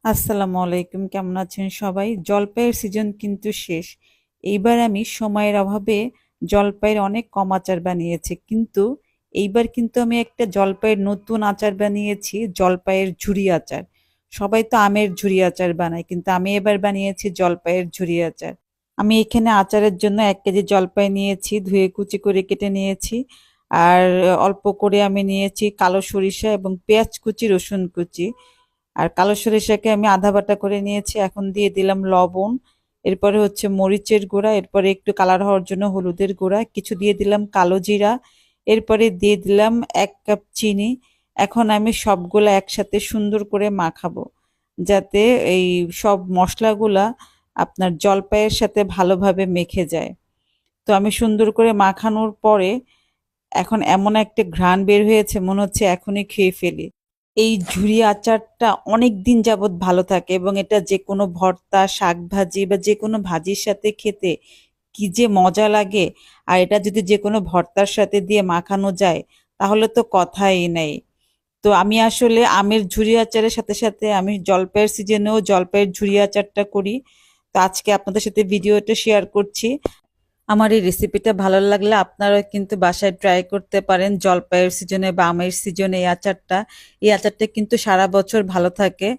আসসালামু আলাইকুম, কেমন আছেন সবাই? জলপাইয়ের সিজন কিন্তু শেষ। এইবার আমি সময়ের অভাবে জলপাইয়ের অনেক কম আচার বানিয়েছি, কিন্তু এইবার কিন্তু আমি একটা জলপাইয়ের নতুন আচার বানিয়েছি, জলপাইয়ের ঝুরি আচার। সবাই তো আমের ঝুরি আচার বানায়, কিন্তু আমি এবার বানিয়েছি জলপাইয়ের ঝুরি আচার। আমি এখানে আচারের জন্য 1 কেজি জলপাই নিয়েছি, ধুয়ে কুচি করে কেটে নিয়েছি। আর অল্প করে আমি নিয়েছি কালো সরিষা এবং পেঁয়াজ কুচি, রসুন কুচি। আর কালো সরিষাকে আমি আধা বাটা করে নিয়েছি। এখন দিয়ে দিলাম লবণ, এরপরে হচ্ছে মরিচের গুঁড়া, এরপরে একটু কালার হওয়ার জন্য হলুদের গুঁড়া, কিছু দিয়ে দিলাম কালো জিরা, এরপরে দিয়ে দিলাম 1 কাপ চিনি। এখন আমি সবগুলা একসাথে সুন্দর করে মাখাবো, যাতে এই সব মশলাগুলা আপনার জলপাইয়ের সাথে ভালোভাবে মেখে যায়। তো আমি সুন্দর করে মাখানোর পরে এখন এমন একটা ঘ্রাণ বের হয়েছে, মনে হচ্ছে এখনই খেয়ে ফেলি। এই ঝুরি আচারটা অনেক দিন যাবত ভালো থাকে এবং এটা যে কোনো ভর্তা, শাক ভাজি বা যে কোনো ভাজির সাথে খেতে কি যে মজা লাগে। আর এটা যদি যে কোনো ভর্তার সাথে দিয়ে মাখানো যায়, তাহলে তো কথাই নেই। তো আমি আসলে আমের ঝুরি আচারের সাথে সাথে আমি জলপাইয়ের সিজনেও জলপাইয়ের ঝুরি আচারটা করি। তো আজকে আপনাদের সাথে ভিডিওটা শেয়ার করছি। আমার এই রেসিপিটা ভালো লাগলে আপনারা কিন্তু বাসায় ট্রাই করতে পারেন, জলপাইয়ের সিজনে বা আমের সিজনে এই আচারটা কিন্তু সারা বছর ভালো থাকে।